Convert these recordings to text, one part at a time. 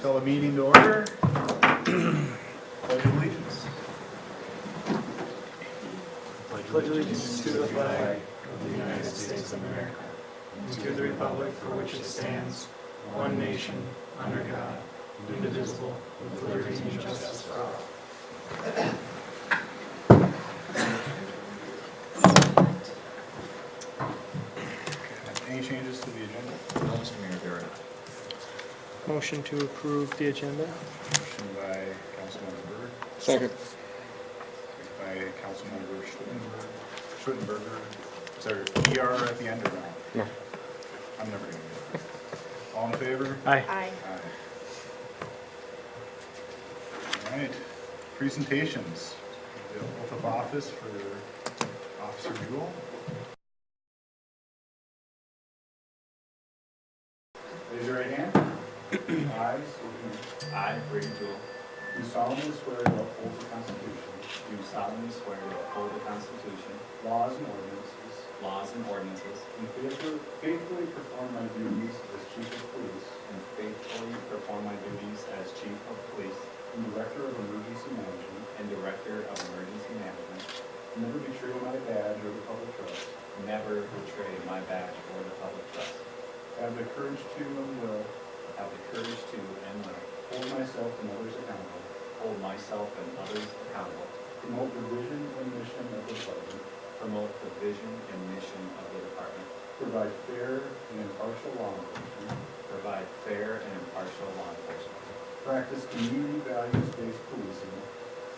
Call the meeting to order. Pledge allegiance. Pledge allegiance to the flag of the United States of America and to the republic for which it stands, one nation, under God, indivisible, with liberty and justice for all. Any changes to the agenda? No, Mr. Mayor, there are not. Motion to approve the agenda. Motion by Councilmember Byrd, Second. second by Councilmember Schwittenberger. Is there ER at the end or not? No. I'm never gonna get it. All in favor? Aye. Aye. All right, presentations. The oath of office for Officer Jewell. Raise your right hand. I, I, Brady Jewell, do solemnly swear to uphold the Constitution, do solemnly swear to uphold the Constitution, laws, and ordinances, laws, and ordinances, and faithfully perform my duties as Chief of Police and faithfully perform my duties as Chief of Police and Director of Emergency Management, and Director of Emergency Management, never betray my badge or the public trust, never betray my badge or the public trust, have the courage to and will have the courage to and will hold myself and others accountable, hold myself and others accountable, promote the vision and mission of the department, promote the vision and mission of the department, provide fair and impartial law enforcement, provide fair and impartial law enforcement, practice community values-based policing,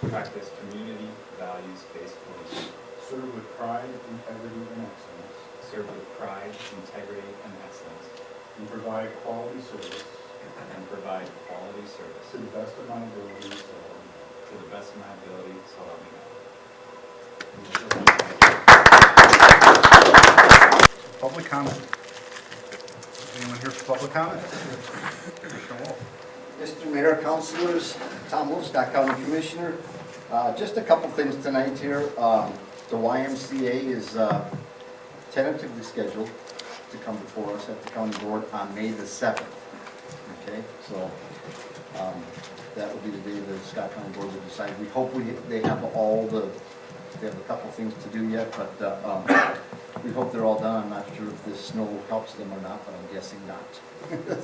practice community values-based policing, serve with pride, integrity, and excellence, serve with pride, integrity, and excellence, and provide quality service and provide quality service to the best of my ability, so help me to the best of my ability, so help me God. God. Public comment. Anyone here for public comment? Commissioner Wolf. Mr. Mayor, Councilors, Tom Wolf, Scott County Commissioner. Just a couple things tonight here. The YMCA is tentatively scheduled to come before us at the county board on May the 7th. Okay, so that will be the day the Scott County board will decide. We hope they have they have a couple things to do yet, but we hope they're all done. I'm not sure if this snow helps them or not, but I'm guessing not.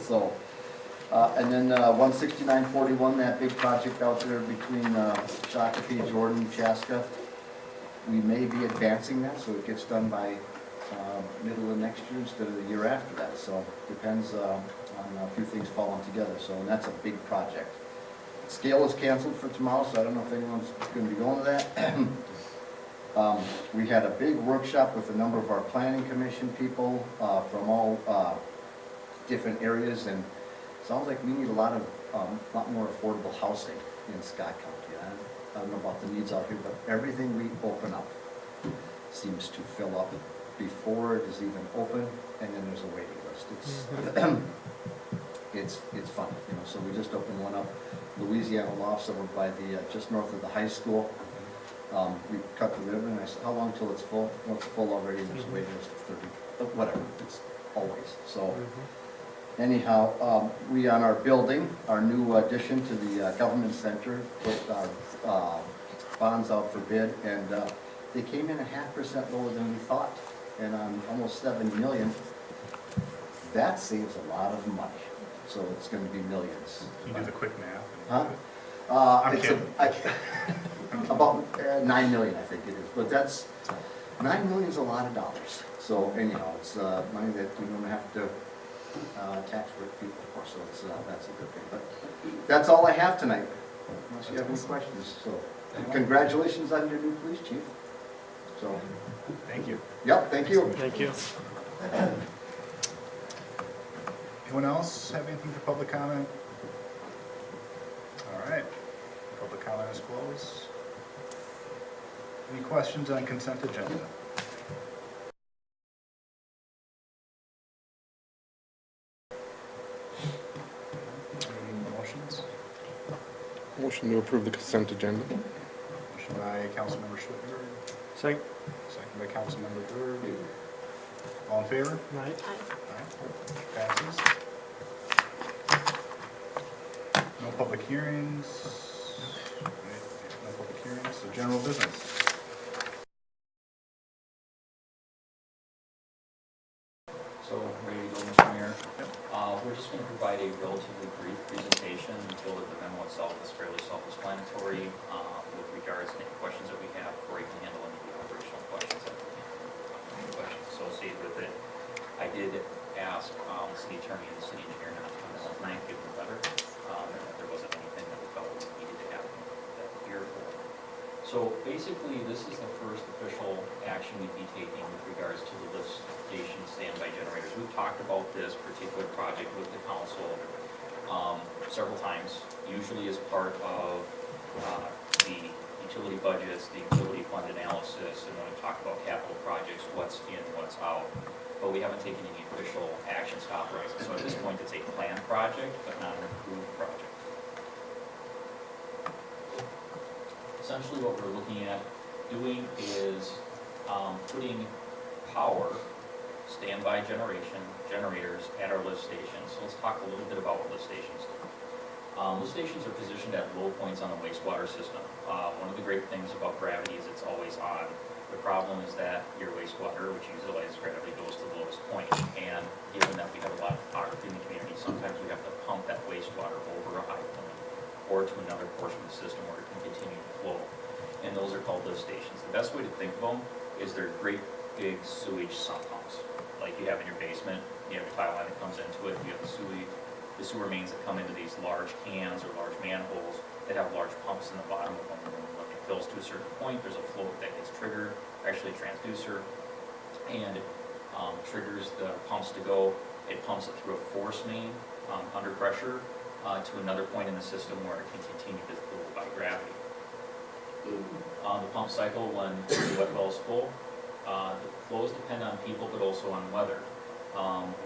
So. And then 16941, that big project out there between Shakopee, Jordan, Chaska, we may be advancing that so it gets done by middle of next year instead of the year after that. So depends on a few things falling together. So and that's a big project. Scale is canceled for tomorrow, so I don't know if anyone's going to be going to that. We had a big workshop with a number of our planning commission people from all different areas, and sounds like we need a lot more affordable housing in Scott County. I don't know about the needs out here, but everything we open up seems to fill up before it is even open, and then there's a waiting list. It's fun, you know. So we just opened one up, Louisiana Lofts, over by the just north of the high school. We cut the ribbon, and I said, "How long till it's full?" Well, it's full already, and there's a waiting list of 30, but whatever. It's always so. Anyhow, we on our building, our new addition to the government center, put our bonds out for bid, and they came in 0.5% lower than we thought, and on almost $7 million. That saves a lot of money, so it's going to be millions. You do the quick math. Huh? I'm It's kidding. about 9 million, I think it is, but that's 9 million is a lot of dollars. So anyhow, it's money that we don't have to tax for people, of course. So it's that's a good thing. But that's all I have tonight. Unless you have any questions. So congratulations on your new police chief. So Thank you. yep, thank you. Thank you. Anyone else have anything for public comment? All right. Public comment is closed. Any questions on consent agenda? Any motions? Motion to approve the consent agenda. Motion by Councilmember Schwittenberg, Second. second by Councilmember Byrd. All in favor? Aye. Aye. Passes. No public hearings. Right, no public hearings, so general business. So, ready to go, Mr. Mayor? We're just going to provide a relatively brief presentation. We feel that the memo itself is fairly self-explanatory with regards to any questions that we have, or you can handle any of the operational questions that we have. Any questions associated with it. I did ask the city attorney and the city engineer not to come down tonight, given the weather, and that there wasn't anything that we felt we needed to have that here for. So basically, this is the first official action we'd be taking with regards to the lift station standby generators. We've talked about this particular project with the council several times, usually as part of the utility budgets, the utility fund analysis, and when we talk about capital projects, what's in, what's out. But we haven't taken any official action to authorize it. So at this point, it's a planned project, but not an approved project. Essentially what we're looking at doing is putting power, standby generators at our lift stations. So let's talk a little bit about what lift stations do. Lift stations are positioned at low points on the wastewater system. One of the great things about gravity is it's always on. The problem is that your wastewater, which utilizes gravity, goes to the lowest point. And given that we have a lot of topography in the community, sometimes we have to pump that wastewater over a high point or to another portion of the system where it can continue to flow. And those are called lift stations. The best way to think of them is they're great big sewage sump pumps. Like you have in your basement, you have a tile line that comes into it, you have the sewer mains that come into these large cans or large manholes that have large pumps in the bottom of them. And when it fills to a certain point, there's a flow that gets triggered, actually a transducer, and triggers the pumps to go. It pumps it through a force main under pressure to another point in the system where it can continue to flow by gravity. The pump cycle, when the wet well is full, the flows depend on people, but also on weather.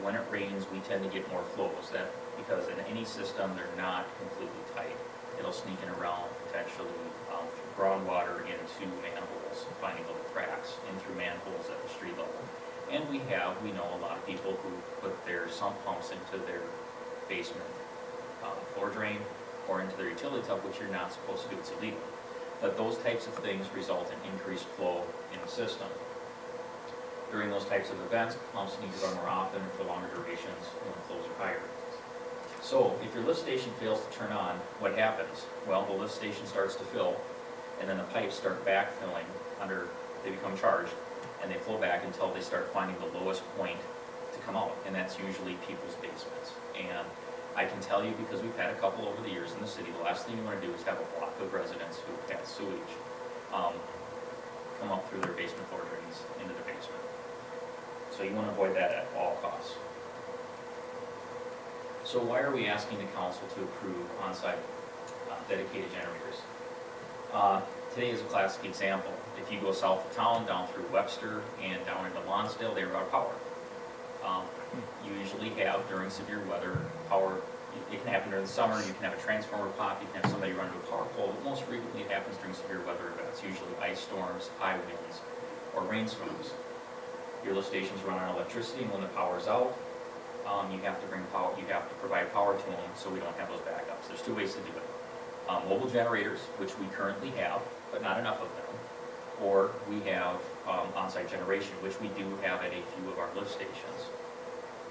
When it rains, we tend to get more flows. That because in any system, they're not completely tight. It'll sneak in around potentially through groundwater into manholes, finding little cracks in through manholes at the street level. And we know a lot of people who put their sump pumps into their basement floor drain or into their utility tub, which you're not supposed to do. It's illegal. But those types of things result in increased flow in the system. During those types of events, pumps need to run more often and for longer durations when the flows are higher. So if your lift station fails to turn on, what happens? Well, the lift station starts to fill, and then the pipes start backfilling they become charged, and they flow back until they start finding the lowest point to come out, and that's usually people's basements. And I can tell you, because we've had a couple over the years in the city, the last thing you want to do is have a block of residents who have sewage come up through their basement floor drains into their basement. So you want to avoid that at all costs. So why are we asking the council to approve on-site dedicated generators? Today is a classic example. If you go south of town, down through Webster and down into Lonsdale, they're out of power. You usually have, during severe weather, power. It can happen during the summer. You can have a transformer pop. You can have somebody run to a power pole. But most frequently, it happens during severe weather events, usually ice storms, high winds, or rainstorms. Your lift stations run on electricity, and when the power's out, you have to bring power. You have to provide power to them, so we don't have those backups. There's two ways to do it: mobile generators, which we currently have, but not enough of them, or we have on-site generation, which we do have at a few of our lift stations.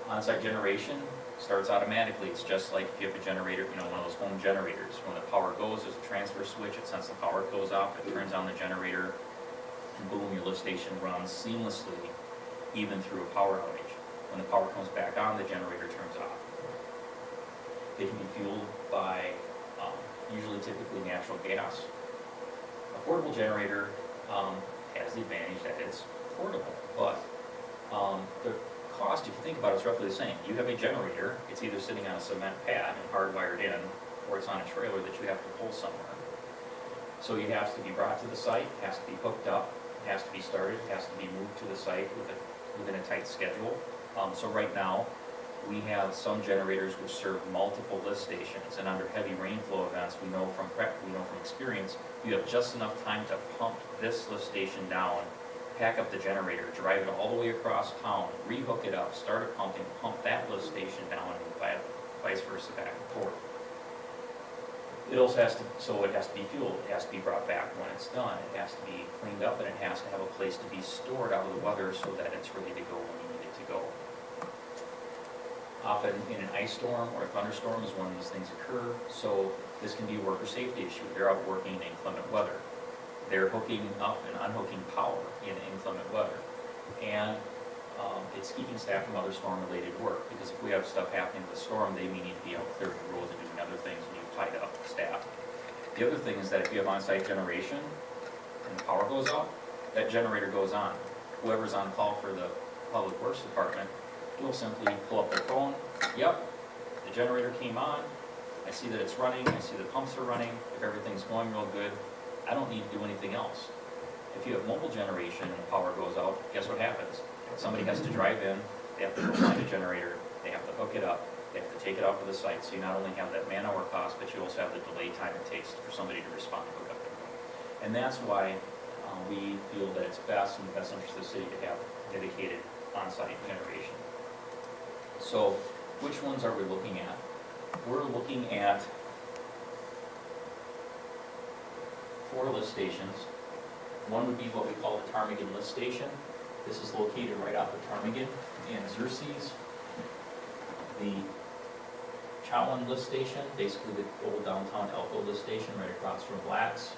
On-site generation starts automatically. It's just like if you have a generator, one of those home generators. When the power goes, there's a transfer switch. It sends the power goes off. It turns on the generator, and boom, your lift station runs seamlessly, even through a power outage. When the power comes back on, the generator turns off. They can be fueled by typically natural gas. A portable generator has the advantage that it's portable, but the cost, if you think about it, is roughly the same. You have a generator, it's either sitting on a cement pad and hardwired in, or it's on a trailer that you have to pull somewhere. So it has to be brought to the site, it has to be hooked up, it has to be started, it has to be moved to the site within a tight schedule. So right now, we have some generators which serve multiple lift stations, and under heavy rainflow events, we know from experience, you have just enough time to pump this lift station down, pack up the generator, drive it all the way across town, rehook it up, start it pumping, pump that lift station down, and vice versa back and forth. It also has to, so it has to be fueled, it has to be brought back when it's done, it has to be cleaned up, and it has to have a place to be stored out of the weather so that it's ready to go when you need it to go. Often in an ice storm or a thunderstorm is when these things occur, so this can be a worker safety issue. They're out working in inclement weather. They're hooking up and unhooking power in inclement weather. And it's keeping staff from other storm-related work, because if we have stuff happening with the storm, they may need to be out clearing the roads and doing other things when you've tied up staff. The other thing is that if you have on-site generation and the power goes out, that generator goes on. Whoever's on call for the Public Works Department will simply pull up their phone, yep, the generator came on, I see that it's running, I see the pumps are running, if everything's going real good, I don't need to do anything else. If you have mobile generation and the power goes out, guess what happens? Somebody has to drive in, they have to go find a generator, they have to hook it up, they have to take it out to the site, so you not only have that man-hour cost, but you also have the delay time it takes for somebody to respond to hook up. And that's why we feel that it's best in the best interest of the city to have dedicated on-site generation. So, which ones are we looking at? We're looking at 4 lift stations. One would be what we call the Ptarmigan Lift Station. This is located right off of Ptarmigan and Xerxes. The Chowan Lift Station, basically the old downtown Elko lift station right across from Black's.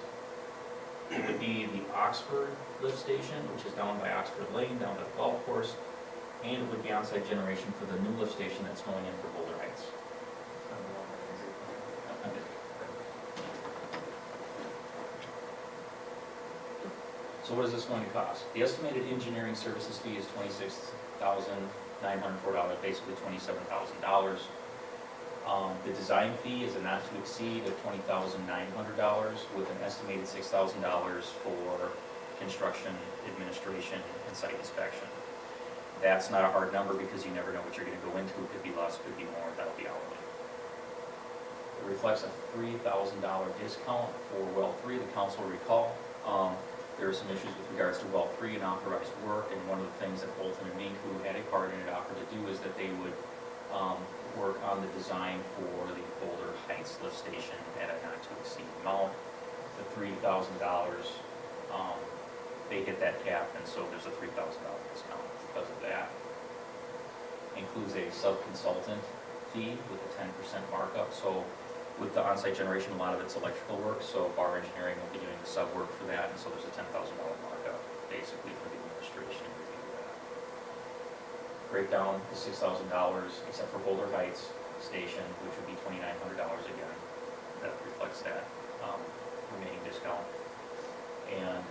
It would be the Oxford Lift Station, which is down by Oxford Lane, down by the golf course. And it would be on-site generation for the new lift station that's going in for Boulder Heights. So what is this going to cost? The estimated engineering services fee is $26,904, basically $27,000. The design fee is a not to exceed of $20,900 with an estimated $6,000 for construction, administration, and site inspection. That's not a hard number because you never know what you're going to go into. It could be less, could be more, that'll be hourly. It reflects a $3,000 discount for well 3, the council will recall. There are some issues with regards to well 3 and authorized work, and one of the things that Bolton and Mink, who had a part in it, offered to do is that they would work on the design for the Boulder Heights lift station at a not to exceed amount. The $3,000, they hit that cap, and so there's a $3,000 discount because of that. Includes a sub-consultant fee with a 10% markup. So with the on-site generation, a lot of it's electrical work, so Bar Engineering will be doing the sub work for that, and so there's a $10,000 markup basically for the administration and review of that. Breakdown is $6,000 except for Boulder Heights Station, which would be $2,900 again. That reflects that remaining discount. And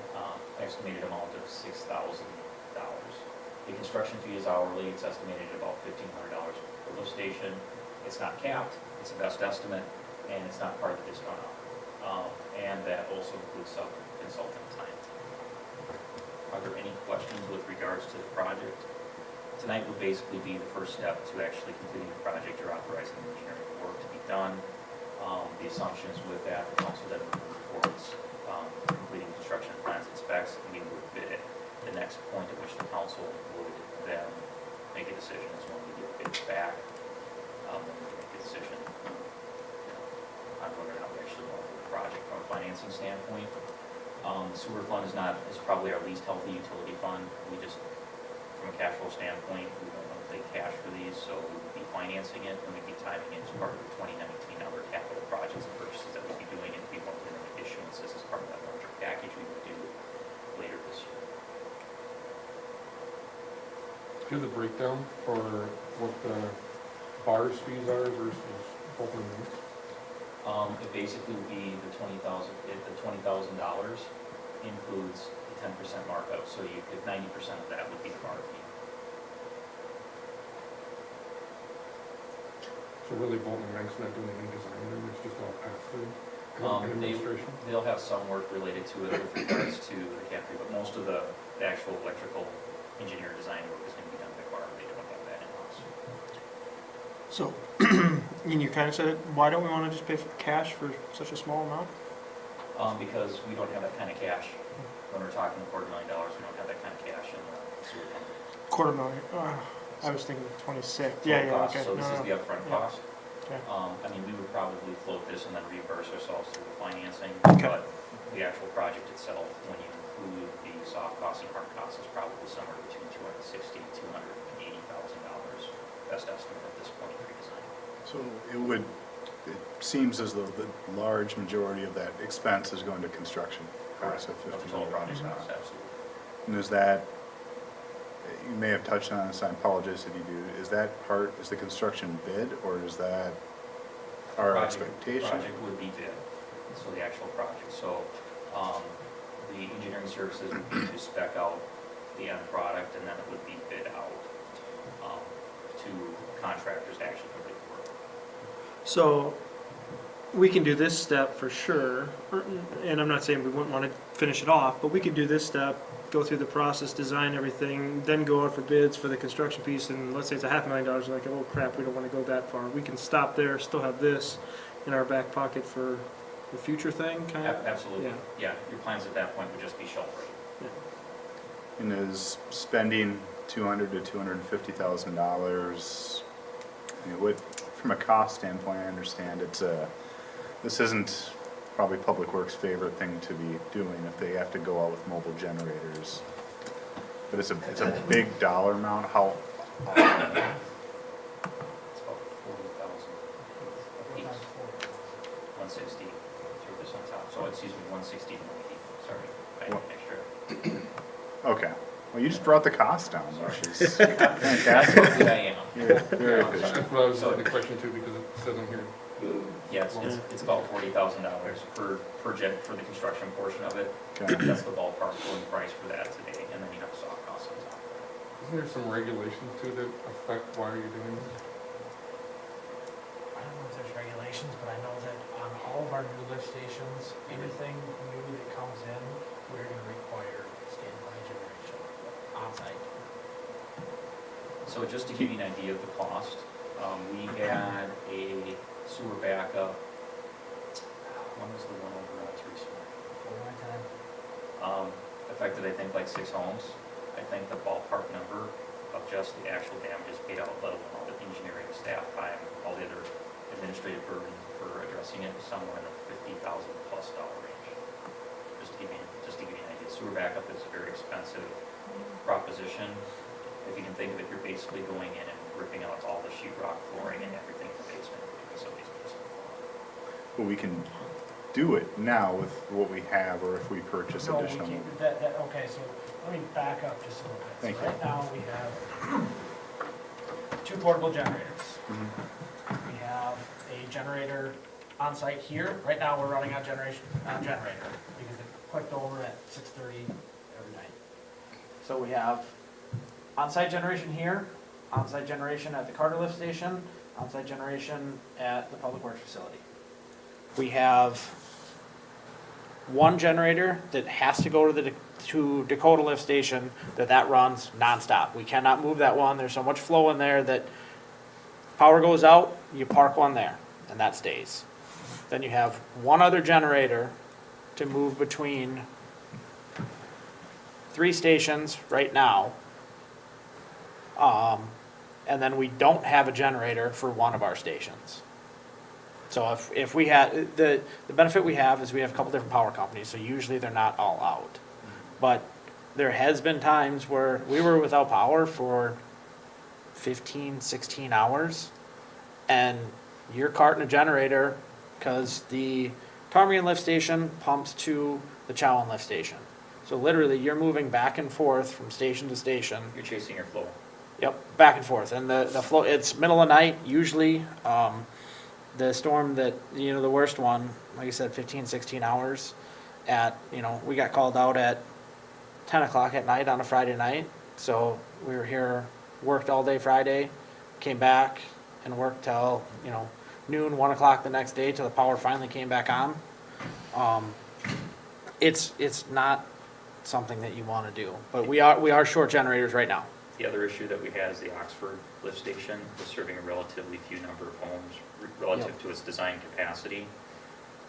estimated amount of $6,000. The construction fee is hourly. It's estimated at about $1,500 per lift station. It's not capped. It's a best estimate, and it's not part of the discount offer. And that also includes sub-consultant time. Are there any questions with regards to the project? Tonight would basically be the first step to actually completing the project or authorizing the engineering work to be done. The assumptions with that, the council then would move towards completing construction plans and specs, and we would bid it. The next point at which the council would then make a decision is when we get bids back. When we make a decision on whether or not we actually want to do the project from a financing standpoint. The sewer fund is probably our least healthy utility fund. We just, from a cash flow standpoint, we don't want to pay cash for these, so we would be financing it, and we'd be timing it as part of the 2019 other capital projects and purchases that we'd be doing, and we won't do any issuances as part of that larger package we would do later this year. Do you have the breakdown for what the bar's fees are versus open rooms? It basically would be the $20,000 includes the 10% markup, so 90% of that would be the bar fee. So really Bolton and Mike's not doing any design, then it's just all passed through? And administration? They'll have some work related to it with regards to the CAFRE, but most of the actual electrical engineer design work is going to be done by bar. They don't have that in-house. So, and you kind of said it, why don't we want to just pay for cash for such a small amount? Because we don't have that kind of cash. When we're talking $250,000, we don't have that kind of cash in the sewer fund. $250,000. I was thinking 26. Total Yeah, cost, okay. so this No, is no. the upfront Yeah. cost. Okay. I mean, we would probably float this and then reimburse ourselves through the financing, Okay. but the actual project itself, when you include the soft costs and hard costs, is probably somewhere between $260,000 and $280,000, best estimate at this point pre-design. So it seems as though the large majority of that expense is going to construction. costs of Of the $50 total million. project cost, absolutely. And is that, you may have touched on this, I apologize if you do, is the construction bid, or is that our expectation? Project would be bid, so the actual project. So, the engineering services would be to spec out the end product, and then it would be bid out, to contractors to actually complete the work. So we can do this step for sure, and I'm not saying we wouldn't want to finish it off, but we could do this step, go through the process, design everything, then go out for bids for the construction piece, and let's say it's $500,000, like, oh crap, we don't want to go that far. We can stop there, still have this in our back pocket for the future thing, kind of? Absolutely, Yeah. yeah, your plans at that point would just be shelf ready. And is spending $200,000 to $250,000, I mean, from a cost standpoint, I understand this isn't probably Public Works' favorite thing to be doing if they have to go out with mobile generators. But it's a big dollar amount. How, It's about 40,000 a piece. 160 through this on top, so excuse me, 160 to 90, sorry, I What? did extra. okay. Well, you just brought the cost down, which is fantastic. Absolutely, I am. You're very That's efficient. what I was the question too, because it says on here. Yeah, it's about $40,000 per jet for the construction portion of it. Okay. That's the ballpark going price for that today, and then you have soft costs on top. Isn't there some regulations too that affect why you're doing this? I don't know if there's regulations, but I know that on all of our new lift stations, anything new that comes in, we're gonna require standby generation on-site. So just to give you an idea of the cost, we had a sewer backup, when was the one over on Three Smart? For my time, Affected, I think, like 6 homes. I think the ballpark number of just the actual damages paid out, let alone all the engineering, staff time, all the other administrative burden for addressing it, was somewhere in the $50,000+ range. Just to give you an idea, sewer backup is a very expensive proposition. If you can think of it, you're basically going in and ripping out all the sheetrock, flooring, and everything in the basement of somebody's basement. But we can do it now with what we have, or if we purchase no, we additional. can't, okay, so let me back up just a little bit. Thank So you. right now, we have 2 portable generators. Mhm. We have a generator on-site here. Right now, we're running on generator because it clicked over at 6:30 every night. So we have on-site generation here, on-site generation at the Carter lift station, on-site generation at the Public Works facility. We have one generator that has to go to Dakota lift station that runs nonstop. We cannot move that one. There's so much flow in there that power goes out, you park one there, and that stays. Then you have one other generator to move between 3 stations right now. And then we don't have a generator for one of our stations. So if we had, the benefit we have is we have a couple different power companies, so usually they're not all out. But there has been times where we were without power for 15, 16 hours, and you're carting a generator because the Ptarmigan lift station pumps to the Chowan lift station. So literally, you're moving back and forth from station to station. You're chasing your flow. Yep, back and forth, and the flow, it's middle of the night, usually, the storm that, the worst one, like I said, 15, 16 hours we got called out at 10 o'clock at night on a Friday night, so we were here, worked all day Friday, came back and worked till, noon, 1 o'clock the next day till the power finally came back on. It's not something that you wanna do, but we are short generators right now. The other issue that we had is the Oxford lift station was serving a relatively few number of homes relative to its design capacity.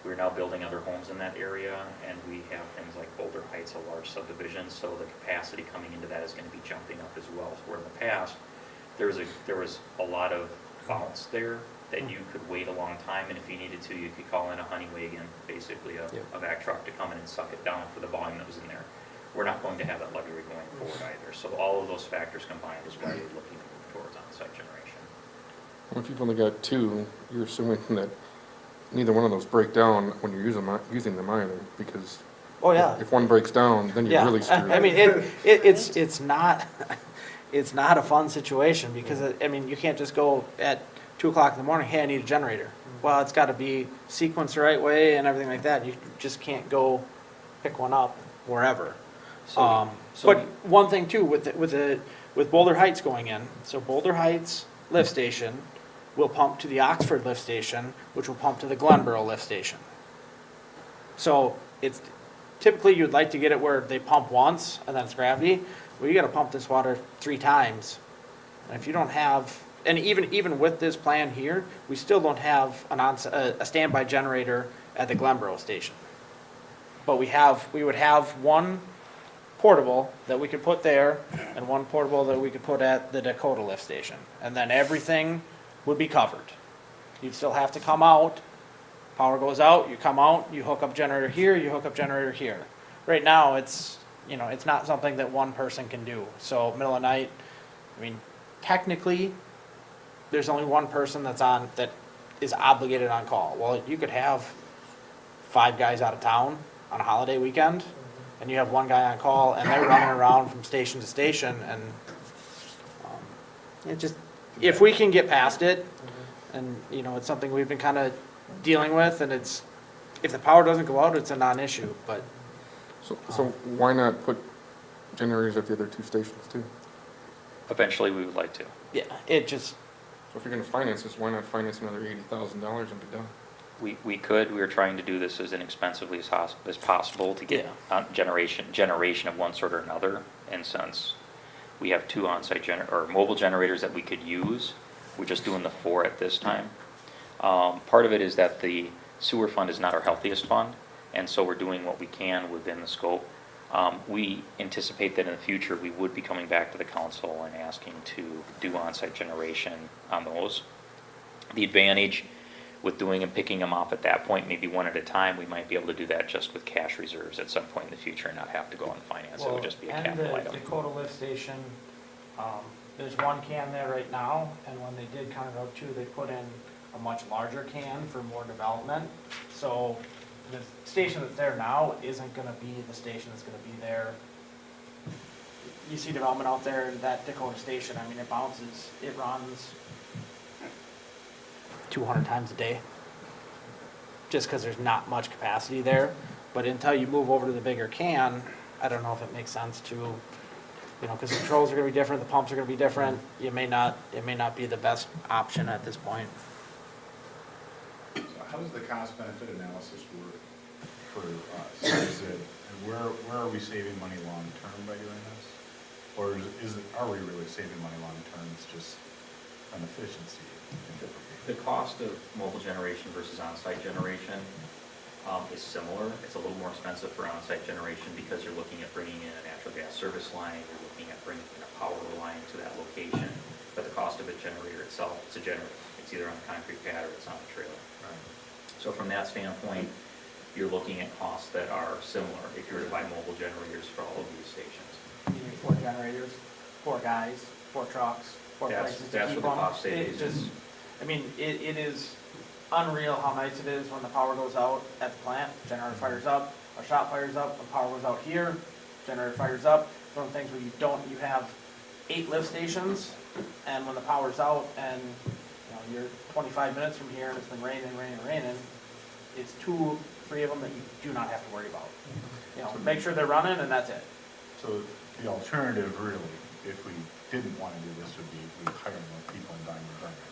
We're now building other homes in that area, and we have things like Boulder Heights, a large subdivision, so the capacity coming into that is going to be jumping up as well. Where in the past, there was a lot of bounce there that you could wait a long time, and if you needed to, you could call in a honey wagon, basically a vac truck to come in and suck it down for the volume that was in there. We're not going to have that luxury going forward either, so all of those factors combined is why you're looking to move towards on-site generation. Well, if you've only got two, you're assuming that neither one of those break down when you're using them either, because Oh, yeah. if one breaks down, then you're Yeah, really screwed. I mean, it's not, it's not a fun situation, because, I mean, you can't just go at 2 o'clock in the morning, hey, I need a generator. Well, it's gotta be sequenced the right way and everything like that, you just can't go pick one up wherever. So But one thing too, with Boulder Heights going in, so Boulder Heights lift station will pump to the Oxford lift station, which will pump to the Glenboro lift station. So it's, typically you'd like to get it where they pump once and then it's gravity. Well, you gotta pump this water 3 times. And if you don't have, and even with this plan here, we still don't have a standby generator at the Glenboro station. But we would have one portable that we could put there and one portable that we could put at the Dakota lift station. And then everything would be covered. You'd still have to come out, power goes out, you come out, you hook up generator here, you hook up generator here. Right now, it's not something that one person can do. So middle of night, I mean, technically, there's only one person that is obligated on call. Well, you could have 5 guys out of town on a holiday weekend, and you have one guy on call, and they're running around from station to station, and it just, if we can get past it, and, it's something we've been kind of dealing with, and if the power doesn't go out, it's a non-issue, but So why not put generators at the other 2 stations too? eventually, we would like to. yeah, it just, So if you're gonna finance this, why not finance another $80,000 and be done? We could, we were trying to do this as inexpensively as possible to get generation of one sort or another. And since we have 2 on-site or mobile generators that we could use, we're just doing the 4 at this time. Part of it is that the sewer fund is not our healthiest fund, and so we're doing what we can within the scope. We anticipate that in the future, we would be coming back to the council and asking to do on-site generation on those. The advantage with doing and picking them off at that point, maybe one at a time, we might be able to do that just with cash reserves at some point in the future and not have to go and finance. It would just be a capital and the item. Dakota lift station, there's one can there right now, and when they did County Road 2, they put in a much larger can for more development. So the station that's there now isn't gonna be the station that's gonna be there. You see development out there in that Dakota station, I mean, it bounces, it runs 200 times a day. Just because there's not much capacity there. But until you move over to the bigger can, I don't know if it makes sense to, because the controls are gonna be different, the pumps are gonna be different. It may not be the best option at this point. So how does the cost benefit analysis work for us? Is it, and where are we saving money long term by doing this? Or are we really saving money long term? It's just an efficiency. The cost of mobile generation versus on-site generation is similar. It's a little more expensive for on-site generation because you're looking at bringing in a natural gas service line, you're looking at bringing in a power line to that location. But the cost of a generator itself, it's a generator. It's either on a concrete pad or it's on a trailer. So from that standpoint, you're looking at costs that are similar if you were to buy mobile generators for all of these stations. You need 4 generators, 4 guys, 4 trucks, 4 places to That's keep what the them. cost savings is. I mean, it is unreal how nice it is when the power goes out at the plant, generator fires up, our shop fires up, when power goes out here, generator fires up. One of the things where you have 8 lift stations, and when the power's out and, you're 25 minutes from here and it's been raining, it's 2, 3 of them that you do not have to worry about. Make sure they're running and that's it. So the alternative really, if we didn't want to do this, would be we hire more people and buy more generators.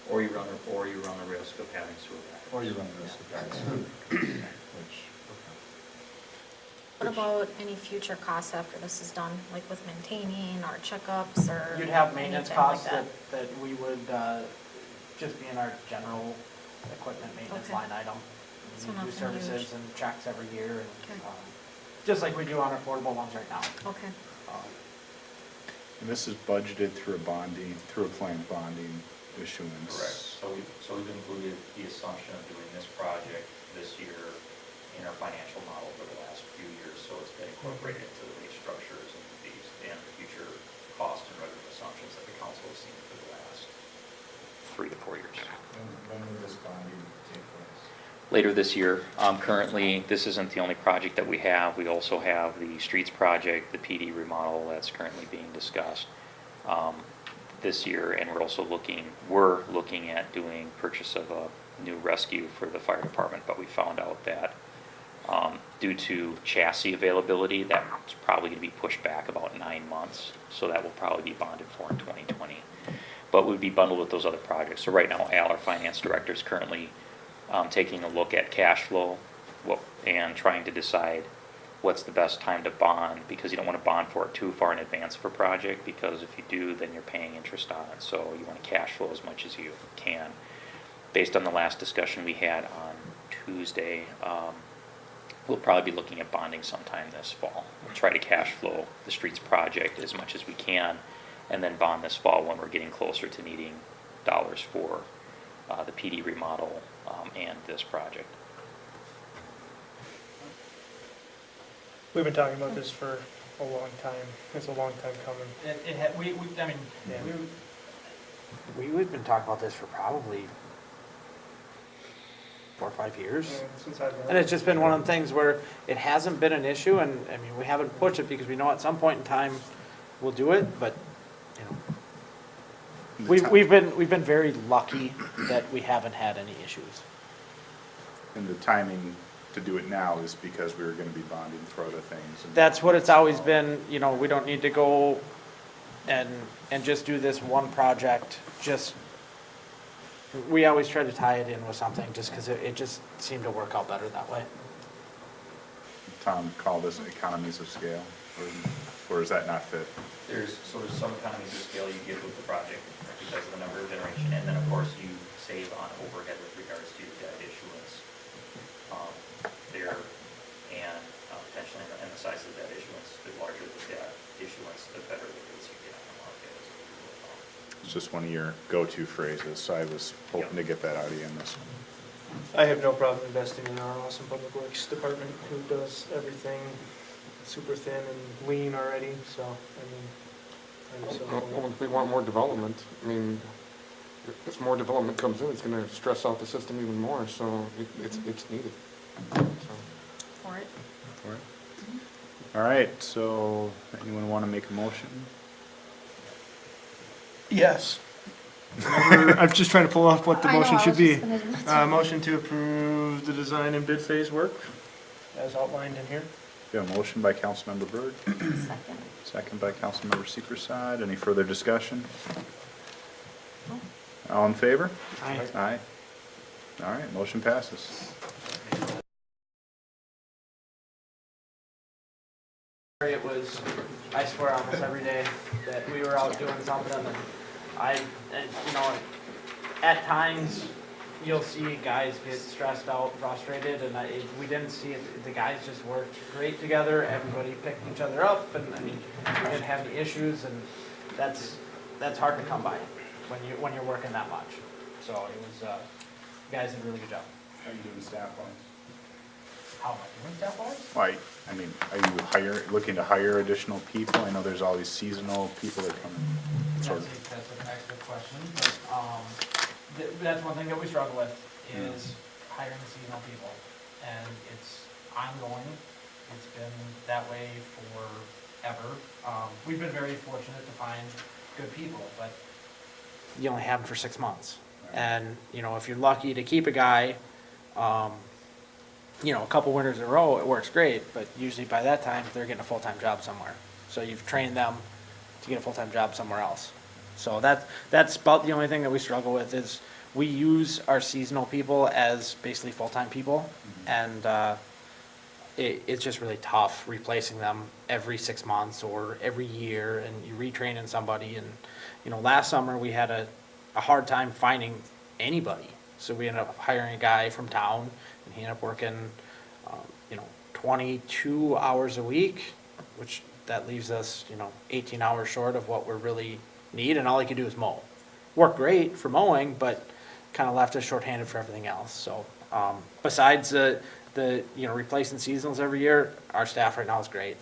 Or you run the risk of having sewer backup. Or you run the risk of that, which, What about any future costs after this is done, like with maintaining or checkups or? You'd have maintenance anything like costs that we would just be in our general equipment maintenance Okay. line item. So We do nothing services huge. and checks every year, and Okay. just like we do on our portable ones right now. Okay, and this is budgeted through a planned bonding issuance. Correct. So we've included the assumption of doing this project this year in our financial model for the last few years, so it's been incorporated into the rate structures and these, and future cost and revenue assumptions that the council has seen for the last 3 to 4 years. When will this bonding take place? Later this year. Currently, this isn't the only project that we have. We also have the streets project, the PD remodel that's currently being discussed this year, and we're looking at doing purchase of a new rescue for the fire department, but we found out that due to chassis availability, that's probably going to be pushed back about 9 months, so that will probably be bonded for in 2020. But would be bundled with those other projects. So right now, Al, our finance director, is currently taking a look at cash flow and trying to decide what's the best time to bond, because you don't want to bond for it too far in advance of a project, because if you do, then you're paying interest on it. So you want to cash flow as much as you can. Based on the last discussion we had on Tuesday, we'll probably be looking at bonding sometime this fall. We'll try to cash flow the streets project as much as we can, and then bond this fall when we're getting closer to needing dollars for the PD remodel and this project. We've been talking about this for a long time. It's a long time coming. We've been talking about this for probably 4 or 5 years. Since I've been. And it's just been one of the things where it hasn't been an issue, and, I mean, we haven't pushed it because we know at some point in time we'll do it, but, you know. We've been very lucky that we haven't had any issues. And the timing to do it now is because we were gonna be bonding for other things. And That's what it's always been, you know, we don't need to go and just do this one project, we always try to tie it in with something, just because it just seemed to work out better that way. Tom called this economies of scale, or does that not fit? There's some economies of scale you get with the project because of the number of generation, and then of course you save on overhead with regards to debt issuance there, and potentially and the size of the debt issuance. The larger the debt issuance, the better the rates you get on the market as a result. It's just one of your go-to phrases, so I was hoping to get that out of you in this one. I have no problem investing in our awesome public works department, who does everything super thin and lean already, so, I mean, I'm so. Well, if we want more development, I mean, if more development comes in, it's gonna stress out the system even more, so it's needed. So. For it. All right, so anyone want to make a motion? Yes. I'm just trying to pull off what the I know, motion I should was be. just gonna do that too. Motion to approve the design and bid phase work as outlined in here. We have a motion by Councilmember Byrd, Second. second by Councilmember Seepersod. Any further discussion? All in favor? Aye. Aye. All right, motion passes. It was, I swear, almost every day that we were out doing something, and you know, at times, you'll see guys get stressed out, frustrated, and we didn't see it. The guys just worked great together. Everybody picked each other up, and I mean, we didn't have any issues, and that's hard to come by when you're working that much. So it was, you guys did a really good job. How are you doing staff-wise? How am I doing staff-wise? Why, I mean, are you looking to hire additional people? I know there's all these seasonal people that come in. Sort of. That's an excellent question, but that's one thing that we struggle with is hiring seasonal people, and it's ongoing. It's been that way forever. We've been very fortunate to find good people, but you only have them for 6 months, and you know, if you're lucky to keep a guy, you know, a couple winters in a row, it works great, but usually by that time, they're getting a full-time job somewhere. So you've trained them to get a full-time job somewhere else. So that's about the only thing that we struggle with is we use our seasonal people as basically full-time people, and it's just really tough replacing them every 6 months or every year, and you retraining somebody. And you know, last summer we had a hard time finding anybody, so we ended up hiring a guy from town, and he ended up working, you know, 22 hours a week, which that leaves us, you know, 18 hours short of what we really need, and all he could do is mow. worked great for mowing, but kind of left us shorthanded for everything else. So, besides replacing seasonals every year, our staff right now is great.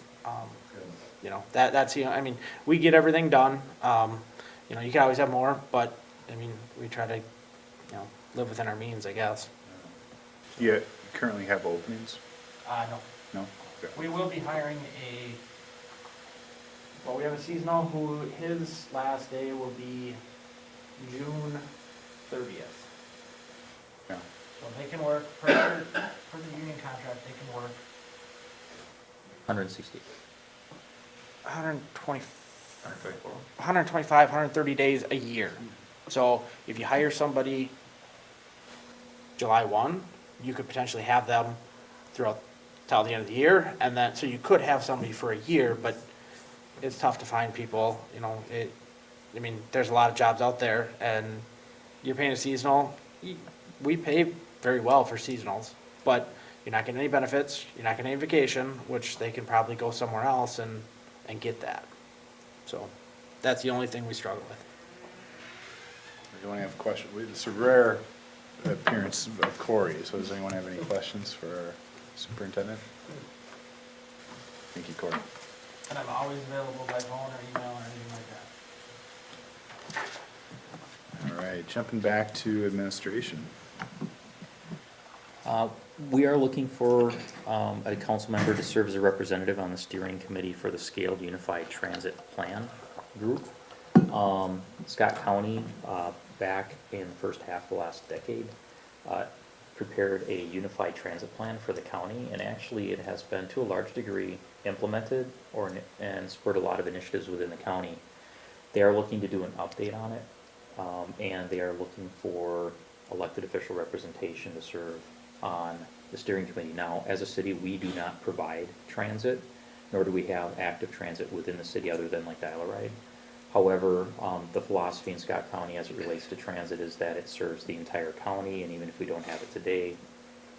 That's, I mean, we get everything done. You can always have more, but, I mean, we try to, live within our means, I guess. You currently have openings? No. No? Okay. We will be hiring we have a seasonal who, his last day will be June 30th. Yeah. So they can work, for the union contract, they can work 160. 120, 125, 130 days a year. So if you hire somebody July 1, you could potentially have them throughout till the end of the year, and then, so you could have somebody for a year, but it's tough to find people, there's a lot of jobs out there, and you're paying a seasonal, we pay very well for seasonals, but you're not getting any benefits, you're not getting any vacation, which they can probably go somewhere else and get that. So that's the only thing we struggle with. Anyone have a question? It's a rare appearance of Corey, so does anyone have any questions for our superintendent? Thank you, Corey. And I'm always available by phone or email or anything like that. All right, jumping back to administration. We are looking for a council member to serve as a representative on the steering committee for the Scaled Unified Transit Plan group. Scott County, back in the first half of the last decade, prepared a unified transit plan for the county, and actually it has been to a large degree implemented and spurred a lot of initiatives within the county. They are looking to do an update on it, and they are looking for elected official representation to serve on the steering committee. Now, as a city, we do not provide transit, nor do we have active transit within the city other than like Dial-A-Ride. However, the philosophy in Scott County as it relates to transit is that it serves the entire county, and even if we don't have it today,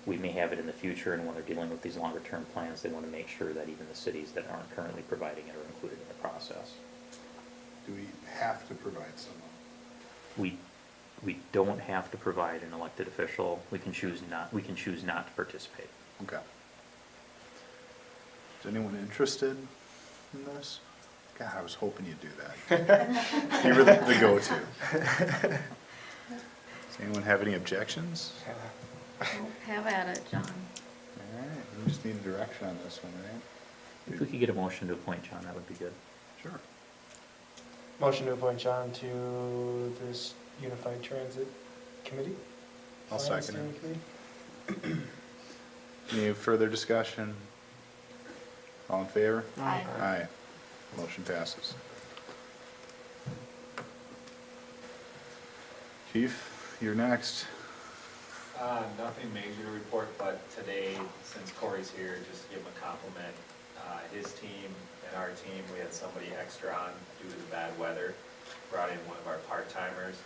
we may have it in the future, and when they're dealing with these longer term plans, they want to make sure that even the cities that aren't currently providing it are included in the process. Do we have to provide someone? We don't have to provide an elected official. We can choose not to participate. Okay. Is anyone interested in this? God, I was hoping you'd do that. You were the go-to. Does anyone have any objections? Have at it, John. All right, we just need direction on this one, right? If we could get a motion to appoint John, that would be good. Sure. Motion to appoint John to this Unified Transit Committee? I'll Finance second Steering it. Committee? Any further discussion? All in favor? Aye. Aye. Motion passes. Chief, you're next. Nothing major to report, but today, since Corey's here, just to give him a compliment. His team and our team, we had somebody extra on due to the bad weather. Brought in one of our part-timers,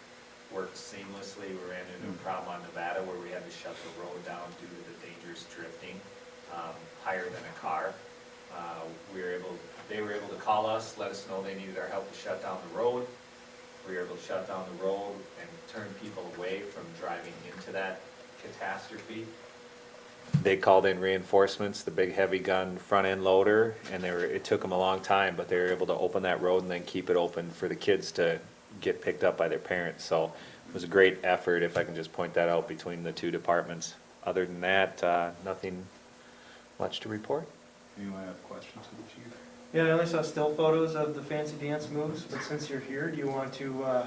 worked seamlessly. We ran into a problem on Nevada where we had to shut the road down due to the dangerous drifting, higher than a car. They were able to call us, let us know they needed our help to shut down the road. We were able to shut down the road and turn people away from driving into that catastrophe. They called in reinforcements, the big heavy gun front end loader, and it took them a long time, but they were able to open that road and then keep it open for the kids to get picked up by their parents. So it was a great effort, if I can just point that out, between the two departments. Other than that, nothing much to report. Anyone have questions for the chief? Yeah, I only saw still photos of the fancy dance moves, but since you're here, do you want to,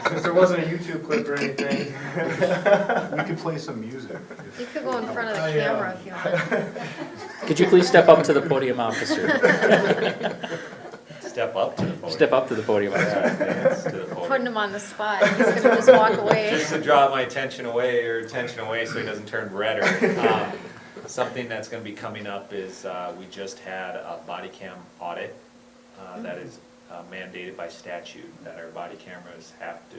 since there wasn't a YouTube clip or anything? We could play some music. You could go in front of the camera if you want. Could you please step up to the podium, officer? Step up to the podium. Step up to the podium, officer. Dance to the podium. Putting him on the spot. He's gonna just walk away. Just to draw my attention away so he doesn't turn redder. Something that's gonna be coming up is, we just had a body cam audit, that is mandated by statute, that our body cameras have to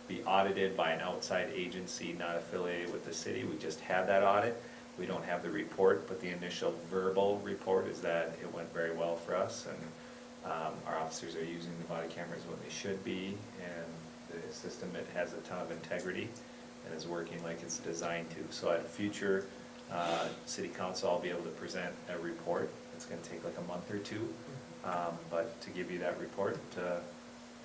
be audited by an outside agency not affiliated with the city. We just had that audit. We don't have the report, but the initial verbal report is that it went very well for us, and our officers are using the body cameras when they should be, and The system, it has a ton of integrity and is working like it's designed to. So at a future city council, I'll be able to present a report. It's gonna take like a month or two, but to give you that report, to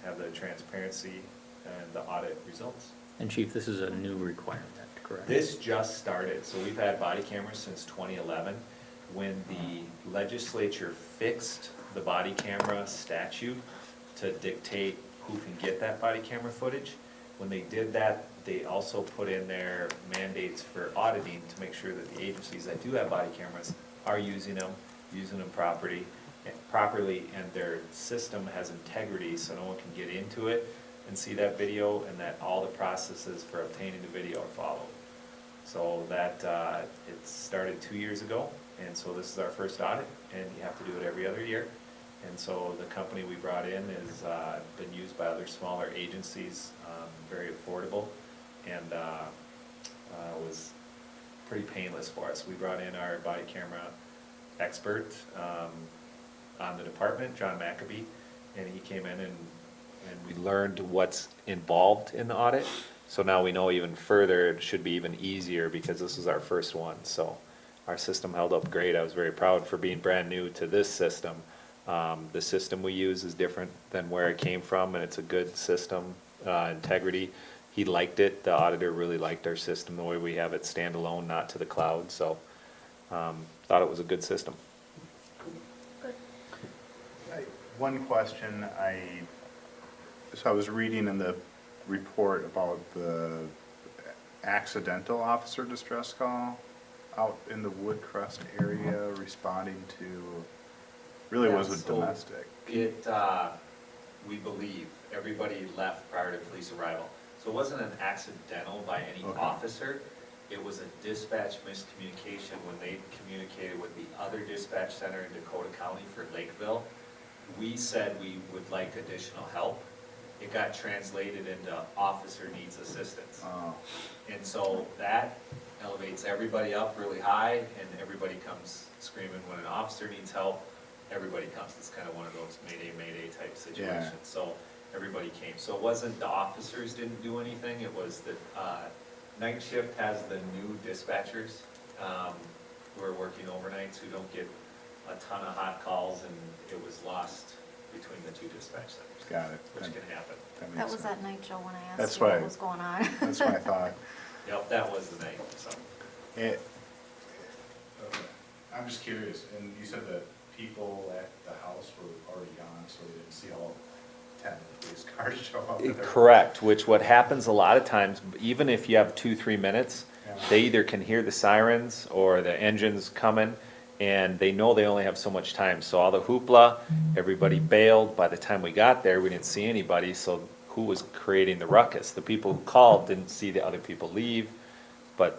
have the transparency and the audit results. And Chief, this is a new requirement, correct? This just started, so we've had body cameras since 2011. When the legislature fixed the body camera statute to dictate who can get that body camera footage, when they did that, they also put in their mandates for auditing to make sure that the agencies that do have body cameras are using them properly, and their system has integrity so no one can get into it and see that video, and that all the processes for obtaining the video are followed. So that, it started 2 years ago, and so this is our first audit, and you have to do it every other year. And so the company we brought in has been used by other smaller agencies, very affordable, and was pretty painless for us. We brought in our body camera expert on the department, John McAbee, and he came in and we learned what's involved in the audit. So now we know even further, it should be even easier because this is our first one. So our system held up great. I was very proud for being brand new to this system. The system we use is different than where it came from, and it's a good system, integrity. He liked it. The auditor really liked our system, the way we have it standalone, not to the cloud. So thought it was a good system. One question, so I was reading in the report about the accidental officer distress call out in the Woodcrest area responding to, really Yeah, was a so domestic. It, we believe, everybody left prior to police arrival. So it wasn't an accidental by any Okay. officer. It was a dispatch miscommunication when they communicated with the other dispatch center in Dakota County for Lakeville. We said we would like additional help. It got translated into officer needs assistance. Oh, And so that elevates everybody up really high, and everybody comes screaming when an officer needs help. Everybody comes. It's kind of one of those mayday type situations. Yeah. So everybody came. So it wasn't the officers didn't do anything. It was the night shift has the new dispatchers who are working overnights who don't get a ton of hot calls, and it was lost between the two dispatch centers. got it. Which can happen. That That makes was sense. that night, Joe, when I That's asked you what why- was going on. That's what I thought. Yep, that was the night, so. I'm just curious, and you said that people at the house were already gone, so they didn't see all 10 police cars show up. at their- Correct, which what happens a lot of times, even if you have 2-3 minutes, Yeah. they either can hear the sirens or the engines coming, and they know they only have so much time. So all the hoopla, everybody bailed. By the time we got there, we didn't see anybody, so who was creating the ruckus? The people who called didn't see the other people leave, but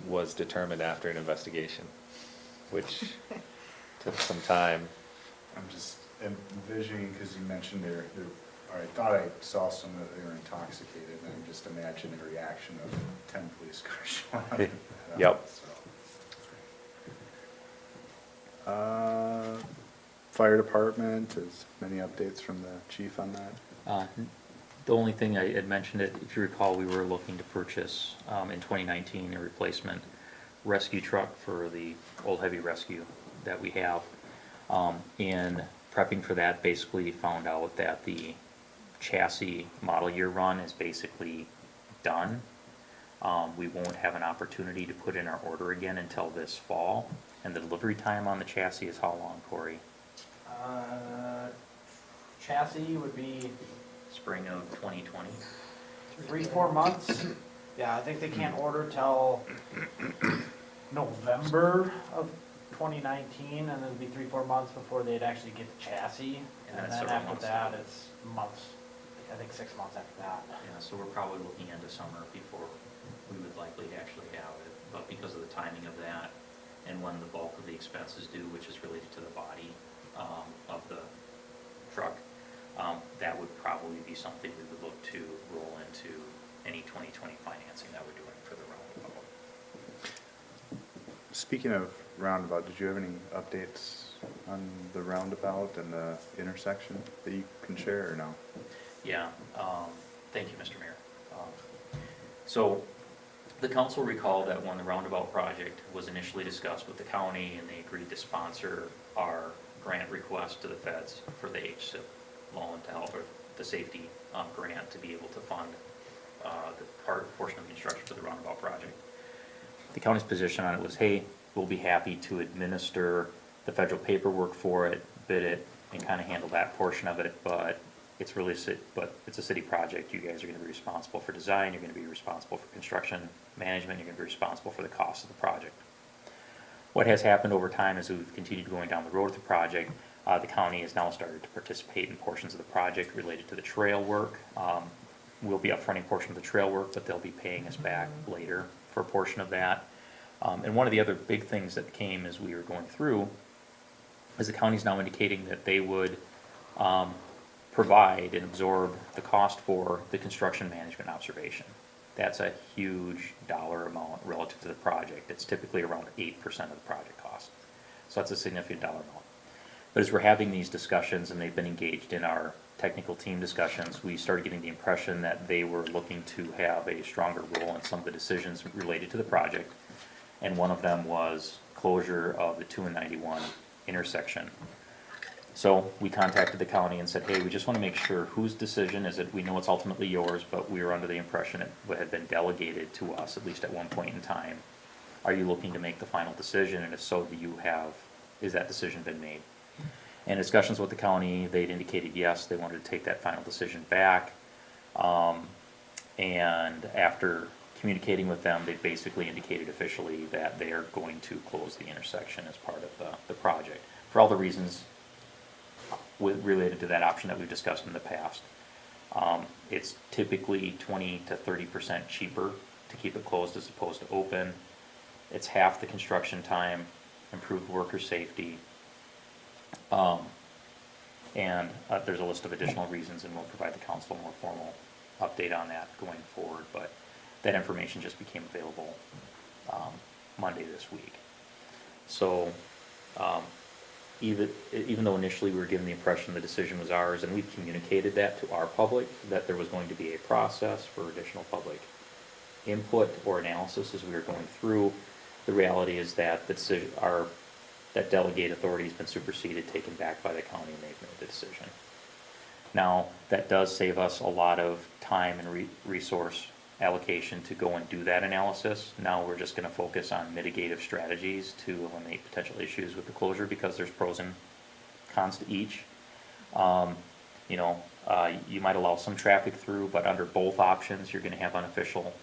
was determined after an investigation, which took some time. I'm just envisioning, because you mentioned or I thought I saw some that they were intoxicated, and I'm just imagining the reaction of 10 police cars showing up. Yep. So. Fire department, is many updates from the chief on that? The only thing I had mentioned it, if you recall, we were looking to purchase in 2019 a replacement rescue truck for the old heavy rescue that we have. In prepping for that, basically found out that the chassis model year run is basically done. We won't have an opportunity to put in our order again until this fall. And the delivery time on the chassis is how long, Corey? Chassis would be Spring of 2020? 3-4 months. Yeah, I think they can't order till November of 2019, and then it'd be 3-4 months before they'd actually get the chassis. And then And then several after months. that, it's months, I think 6 months after that. Yeah, so we're probably looking into summer before we would likely actually have it. But because of the timing of that, and when the bulk of the expense is due, which is related to the body of the truck, that would probably be something we would look to roll into any 2020 financing that we're doing for the roundabout. Speaking of roundabout, did you have any updates on the roundabout and the intersection that you can share, or no? Yeah, Thank you, Mr. Mayor. So the council recalled that when the roundabout project was initially discussed with the county and they agreed to sponsor our grant request to the feds for the HSIP loan to help, or the safety grant to be able to fund the portion of the construction for the roundabout project. The county's position on it was, hey, we'll be happy to administer the federal paperwork for it, bid it, and kind of handle that portion of it, but it's really, but it's a city project. You guys are gonna be responsible for design, you're gonna be responsible for construction management, you're gonna be responsible for the cost of the project. What has happened over time as we've continued going down the road with the project, the county has now started to participate in portions of the project related to the trail work. We'll be upfronting a portion of the trail work, but they'll be paying us back later for a portion of that. And one of the other big things that came as we were going through is the county's now indicating that they would provide and absorb the cost for the construction management observation. That's a huge dollar amount relative to the project. It's typically around 8% of the project cost. So that's a significant dollar amount. But as we're having these discussions and they've been engaged in our technical team discussions, we started getting the impression that they were looking to have a stronger role in some of the decisions related to the project. And one of them was closure of the 2 and 91 intersection. So we contacted the county and said, hey, we just want to make sure whose decision is it. We know it's ultimately yours, but we were under the impression it had been delegated to us, at least at one point in time. Are you looking to make the final decision? And if so, is that decision been made? In discussions with the county, they'd indicated yes, they wanted to take that final decision back. And after communicating with them, they basically indicated officially that they are going to close the intersection as part of the project, for all the reasons related to that option that we've discussed in the past. It's typically 20 to 30% cheaper to keep it closed as opposed to open. It's half the construction time, improved worker safety. And there's a list of additional reasons, and we'll provide the council a more formal update on that going forward, but that information just became available Monday this week. So even though initially we were given the impression the decision was ours, and we've communicated that to our public, that there was going to be a process for additional public input or analysis as we were going through, the reality is that the decision, that delegate authority has been superseded, taken back by the county, and they've made the decision. Now, that does save us a lot of time and resource allocation to go and do that analysis. Now we're just gonna focus on mitigative strategies to eliminate potential issues with the closure, because there's pros and cons to each. You might allow some traffic through, but under both options, you're gonna have unofficial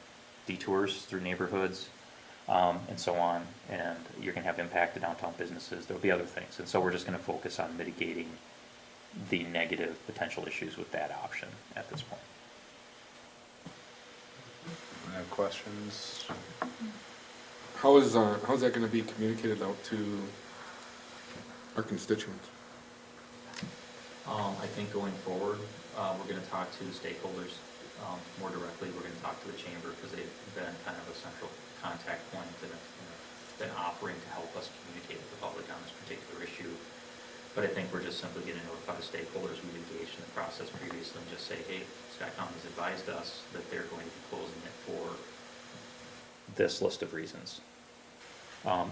detours through neighborhoods, and so on, and you're gonna have impact to downtown businesses. There'll be other things, and so we're just gonna focus on mitigating the negative potential issues with that option at this point. Any questions? How's that gonna be communicated out to our constituents? I think going forward, we're gonna talk to stakeholders more directly. We're gonna talk to the chamber, because they've been kind of a central contact point and have been offering to help us communicate with the public on this particular issue. But I think we're just simply going to notify the stakeholders we've engaged in the process previously and just say, hey, Scott County's advised us that they're going to be closing it for this list of reasons.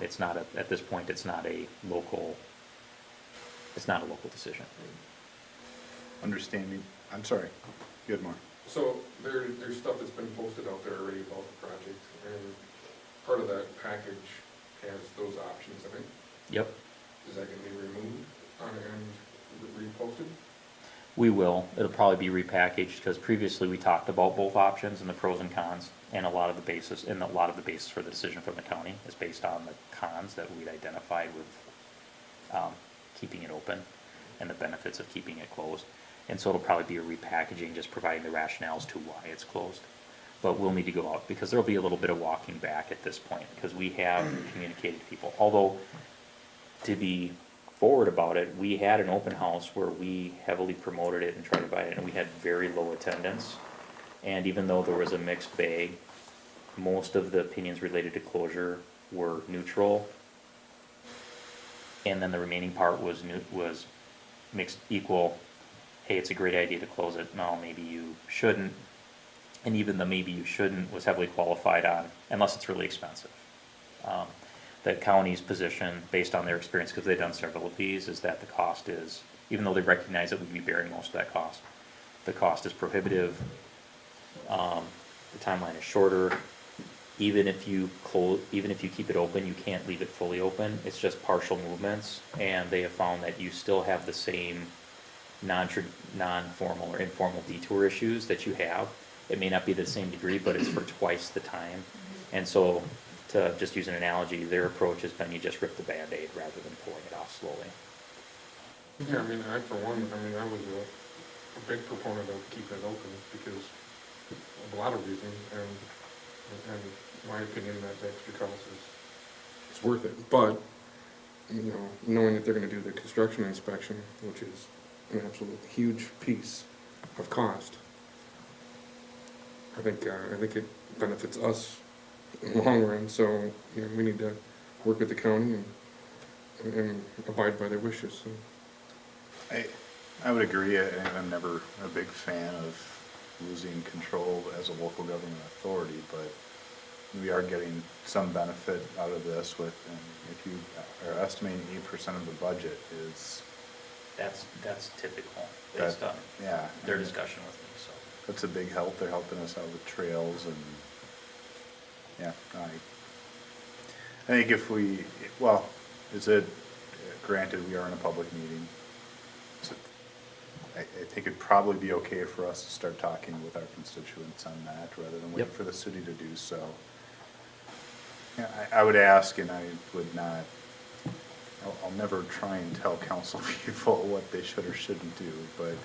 It's not at this point, it's not a local decision. Understanding, I'm sorry, good, Mark. So there's stuff that's been posted out there already about the project, and part of that package has those options, I think. Yep. Is that gonna be removed and reposted? We will. It'll probably be repackaged, because previously we talked about both options and the pros and cons, and a lot of the basis for the decision from the county is based on the cons that we'd identified with keeping it open and the benefits of keeping it closed. And so it'll probably be a repackaging, just providing the rationales to why it's closed. But we'll need to go out, because there'll be a little bit of walking back at this point, because we have communicated to people. Although, to be forward about it, we had an open house where we heavily promoted it and tried to buy it, and we had very low attendance. And even though there was a mixed bag, most of the opinions related to closure were neutral. And then the remaining part was mixed equal. Hey, it's a great idea to close it. No, maybe you shouldn't. and even the maybe you shouldn't was heavily qualified on, unless it's really expensive. The county's position, based on their experience, because they've done several of these, is that the cost is, even though they recognize that we'd be bearing most of that cost, the cost is prohibitive. The timeline is shorter. Even if you keep it open, you can't leave it fully open. It's just partial movements, and they have found that you still have the same non-formal or informal detour issues that you have. It may not be the same degree, but it's for twice the time. And so, to just use an analogy, their approach has been you just rip the Band-Aid rather than pulling it off slowly. Yeah, I mean, I for one, I was a big proponent of keeping it open because of a lot of reasons, and in my opinion, that extra cost is worth it. But, knowing that they're gonna do the construction inspection, which is an absolute huge piece of cost, I think it benefits us in the long run, so, we need to work with the county and abide by their wishes, so. I would agree. I'm never a big fan of losing control as a local government authority, but we are getting some benefit out of this with, and if you are estimating 8% of the budget is. That's typical, based on Yeah. their discussion with me, so. That's a big help. They're helping us out with trails and, yeah, I think if we, well, granted, we are in a public meeting. So I think it'd probably be okay for us to start talking with our constituents on that rather than wait Yep. for the city to do so. Yeah, I would ask, and I would not, I'll never try and tell council people what they should or shouldn't do, but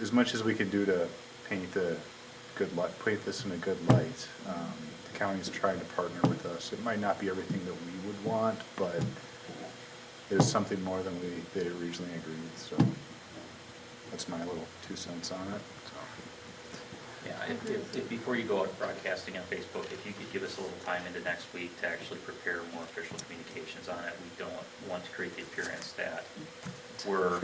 as much as we can do to paint this in a good light, the county's trying to partner with us. It might not be everything that we would want, but it is something more than they originally agreed, so that's my little 2 cents on it. So. Yeah, if before you go out broadcasting on Facebook, if you could give us a little time into next week to actually prepare more official communications on it. We don't want to create the appearance that we're,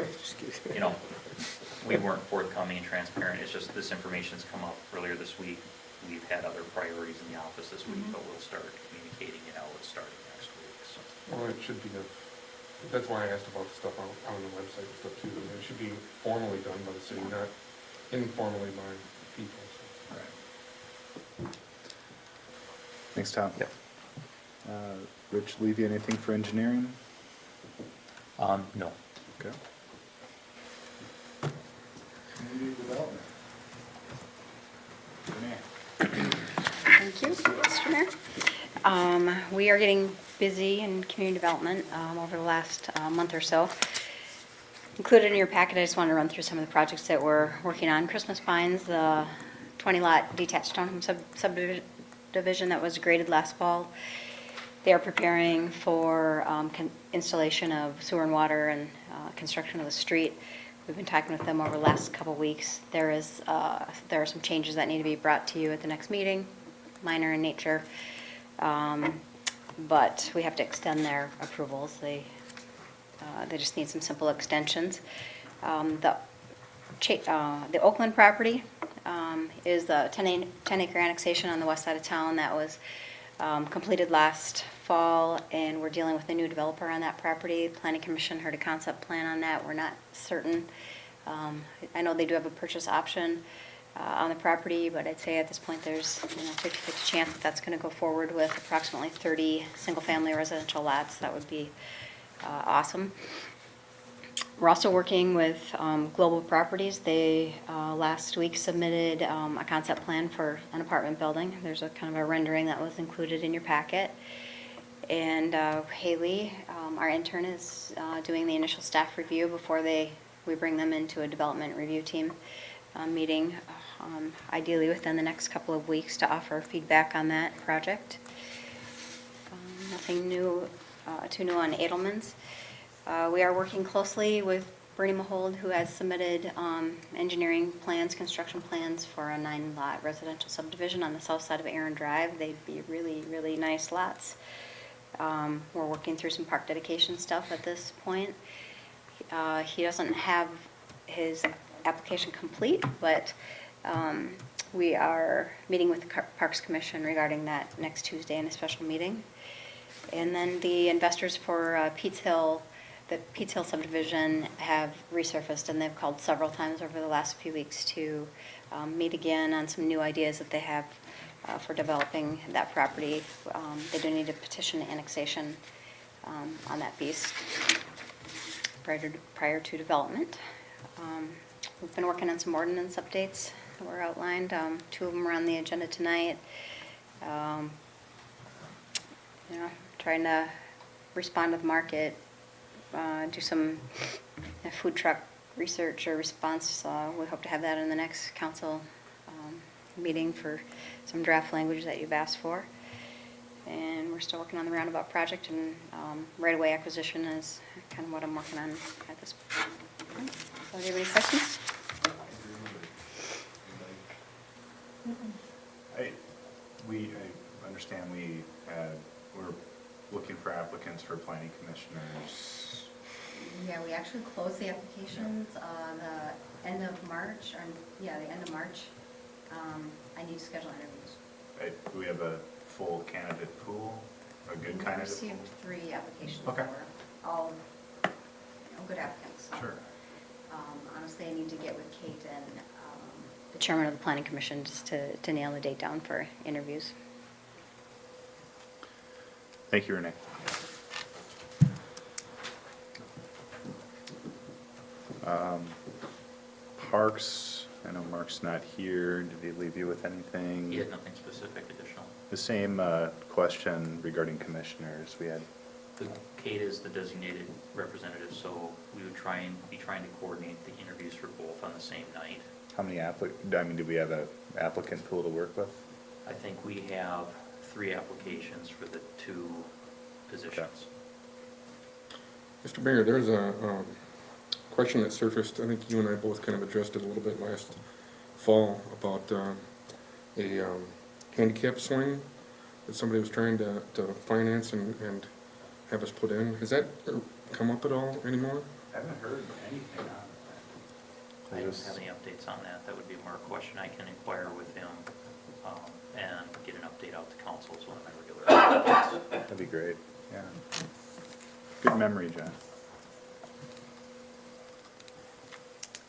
we weren't forthcoming and transparent. It's just this information's come up earlier this week. We've had other priorities in the office this week, but we'll start communicating it out starting next week, so. Well, it should be that's why I asked about the stuff on the website and stuff too. It should be formally done by the city, not informally by people, so. Right. Thanks, Tom. Yep. Rich, Levy, anything for engineering? No. Okay. Community development. Renee? Thank you, Mr. Mayor. We are getting busy in community development over the last month or so. Included in your packet, I just wanted to run through some of the projects that we're working on. Christmas Pines, the 20-lot detached townhome subdivision that was graded last fall. They are preparing for installation of sewer and water and construction of the street. We've been talking with them over the last couple of weeks. There are some changes that need to be brought to you at the next meeting, minor in nature, but we have to extend their approvals. They just need some simple extensions. The Oakland property is a 10-acre annexation on the west side of town that was completed last fall, and we're dealing with a new developer on that property. Planning Commission heard a concept plan on that. We're not certain. I know they do have a purchase option on the property, but I'd say at this point there's 50-50 chance that that's going to go forward with approximately 30 single-family residential lots. That would be awesome. We're also working with Global Properties. They last week submitted a concept plan for an apartment building. There's a kind of a rendering that was included in your packet. And Haley, our intern, is doing the initial staff review before we bring them into a development review team meeting, ideally within the next couple of weeks, to offer feedback on that project. Nothing new, too new on Edelman's. We are working closely with Bernie Mahold, who has submitted engineering plans, construction plans for a 9-lot residential subdivision on the south side of Aaron Drive. They'd be really, really nice lots. We're working through some park dedication stuff at this point. He doesn't have his application complete, but We are meeting with the Parks Commission regarding that next Tuesday in a special meeting. And then the investors for Pete's Hill, the Pete's Hill subdivision have resurfaced, and they've called several times over the last few weeks to meet again on some new ideas that they have for developing that property. They do need a petition annexation on that piece prior to development. We've been working on some ordinance updates that were outlined. 2 of them are on the agenda tonight. Trying to respond to the market, do some food truck research or response. We hope to have that in the next council meeting for some draft language that you've asked for. And we're still working on the roundabout project, and right-of-way acquisition is kind of what I'm working on at this point. So do you have any questions? I understand we're looking for applicants for planning commissioners. Yeah, we actually closed the applications the end of March, the end of March. I need to schedule interviews. Do we have a full candidate pool, a good We candidate pool? received 3 applications Okay. that were all good applicants. Sure. Honestly, I need to get with Kate and the chairman of the planning commission just to nail the date down for interviews. Thank you, Renee. Parks, I know Mark's not here. Did he leave you with anything? He had nothing specific additional. The same question regarding commissioners. We had, Kate is the designated representative, so we would be trying to coordinate the interviews for both on the same night. how many do we have a applicant pool to work with? I think we have 3 applications for the 2 positions. Mr. Mayor, there's a question that surfaced, I think you and I both kind of addressed it a little bit last fall, about a handicap swing that somebody was trying to finance and have us put in. Has that come up at all anymore? I haven't heard anything on I don't have any updates on that. That would be more a question I can inquire with him and get an update out to council as one of my regular updates. That'd be great, yeah. Good memory, John.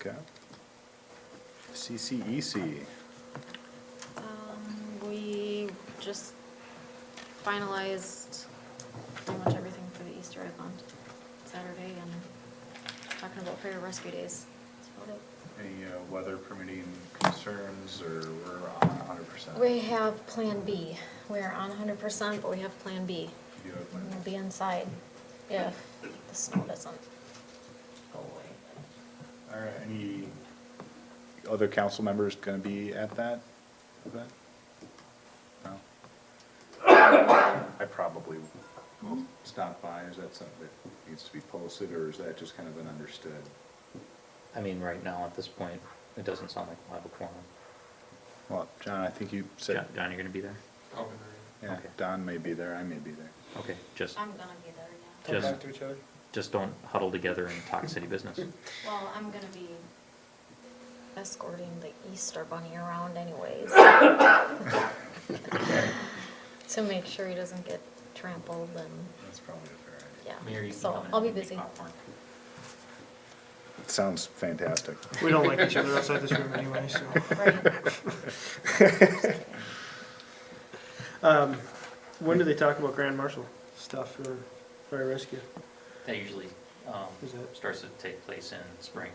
Okay. CCEC. We just finalized pretty much everything for the Easter egg hunt Saturday and talking about fire rescue days. That's about it. Any weather permitting concerns, or we're on 100%? We have Plan B. We're on 100%, but we have Plan B. You have a plan? We'll be inside if the snow doesn't go away. All right, any other council members gonna be at that event? No? I probably will stop by. Is that something that needs to be posted, or is that just kind of an understood? I mean, right now, at this point, it doesn't sound like we'll have a quorum. Well, John, I think you said, John, you're gonna be there? yeah, Okay. Don may be there, I may be there. Okay, just, I'm gonna be there, yeah. just, Talk to each other. just don't huddle together and talk city business. Well, I'm gonna be escorting the Easter bunny around anyways. To make sure he doesn't get trampled and, That's probably a fair idea. Mayor, yeah. you can So come in I'll be and make busy. popcorn. Sounds fantastic. We don't like each other outside this room anyway, so. Right. When do they talk about Grand Marshal stuff or fire rescue? That usually Is that- starts to take place in spring.